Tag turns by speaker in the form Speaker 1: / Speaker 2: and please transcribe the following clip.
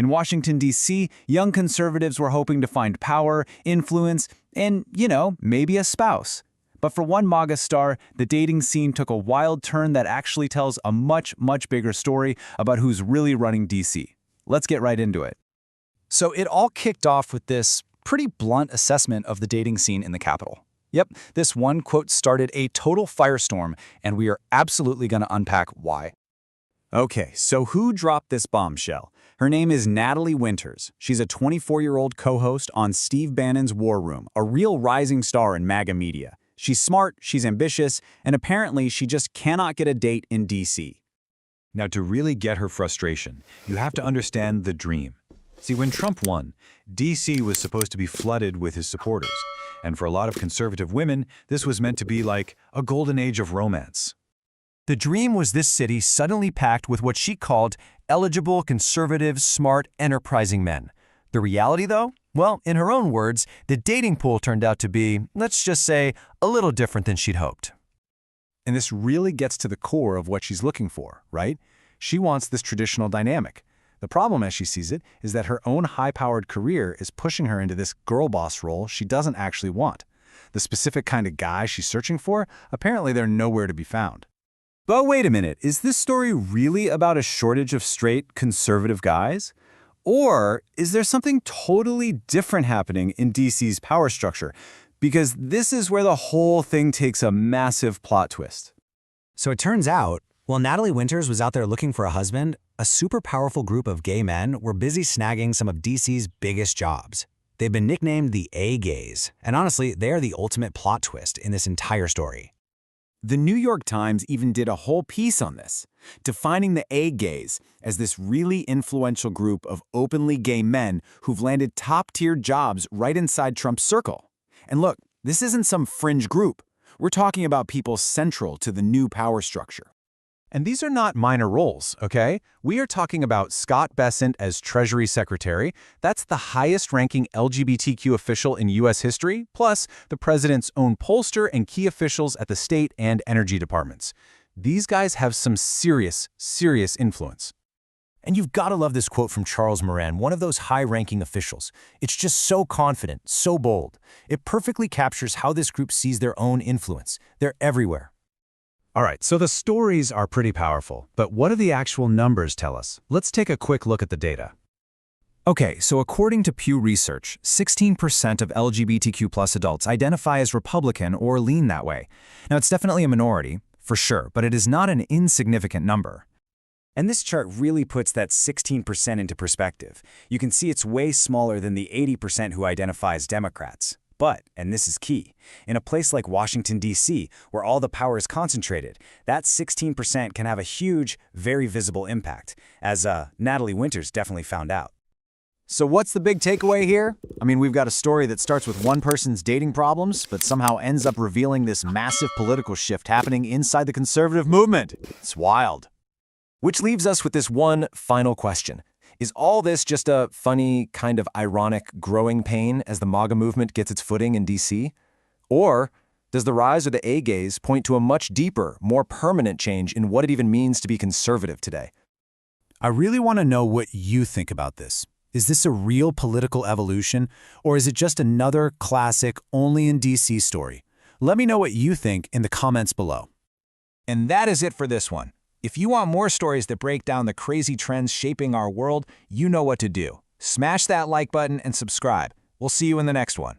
Speaker 1: In Washington, D.C., young conservatives were hoping to find power, influence, and, maybe a spouse. But for one MAGA star, the dating scene took a wild turn that actually tells a much, much bigger story about who's really running D.C. Let's get right into it.
Speaker 2: So it all kicked off with this pretty blunt assessment of the dating scene in the Capitol. Yep, this one quote started a total firestorm, and we are absolutely going to unpack why.
Speaker 1: Okay, so who dropped this bombshell? Her name is Natalie Winters. She's a 24-year-old co-host on Steve Bannon's War Room, a real rising star in MAGA media. She's smart, she's ambitious, and apparently she just cannot get a date in D.C.
Speaker 3: Now, to really get her frustration, you have to understand the dream. See, when Trump won, D.C. was supposed to be flooded with his supporters. And for a lot of conservative women, this was meant to be like a golden age of romance.
Speaker 4: The dream was this city suddenly packed with what she called eligible, conservative, smart, enterprising men. The reality, though? Well, in her own words, the dating pool turned out to be, let's just say, a little different than she'd hoped.
Speaker 1: And this really gets to the core of what she's looking for, right? She wants this traditional dynamic. The problem, as she sees it, is that her own high-powered career is pushing her into this girl boss role she doesn't actually want. The specific kind of guy she's searching for, apparently they're nowhere to be found. But wait a minute, is this story really about a shortage of straight, conservative guys? Or is there something totally different happening in DC's power structure? Because this is where the whole thing takes a massive plot twist.
Speaker 5: So it turns out, while Natalie Winters was out there looking for a husband, a super powerful group of gay men were busy snagging some of DC's biggest jobs. They've been nicknamed the A-gays, and honestly, they are the ultimate plot twist in this entire story.
Speaker 1: The New York Times even did a whole piece on this, defining the A-gays as this really influential group of openly gay men who've landed top-tier jobs right inside Trump's circle. And look, this isn't some fringe group. We're talking about people central to the new power structure.
Speaker 4: And these are not minor roles, okay? We are talking about Scott Bessent as Treasury Secretary. That's the highest-ranking LGBTQ official in U.S. history, plus the president's own pollster and key officials at the state and energy departments. These guys have some serious influence.
Speaker 5: And you've got to love this quote from Charles Moran, one of those high-ranking officials. It's just so confident, so bold. It perfectly captures how this group sees their own influence. They're everywhere.
Speaker 4: All right, so the stories are pretty powerful, but what do the actual numbers tell us? Let's take a quick look at the data.
Speaker 1: Okay, so according to Pew Research, 16% of LGBTQ+ adults identify as Republican or lean that way. Now, it's definitely a minority, for sure, but it is not an insignificant number. And this chart really puts that 16% into perspective. You can see it's way smaller than the 80% who identify as Democrats. But, and this is key, in a place like Washington, D.C., where all the power is concentrated, that 16% can have a huge, very visible impact, as Natalie Winters definitely found out. So what's the big takeaway here? I mean, we've got a story that starts with one person's dating problems, but somehow ends up revealing this massive political shift happening inside the conservative movement. It's wild. Which leaves us with this one final question. Is all this just a funny, kind of ironic growing pain as the MAGA movement gets its footing in D.C.? Or does the rise of the A-gays point to a much deeper, more permanent change in what it even means to be conservative today?
Speaker 4: I really want to know what you think about this. Is this a real political evolution, or is it just another classic only in D.C. story? Let me know what you think in the comments below.
Speaker 1: And that is it for this one. If you want more stories that break down the crazy trends shaping our world, you know what to do. Smash that like button and subscribe. We'll see you in the next one.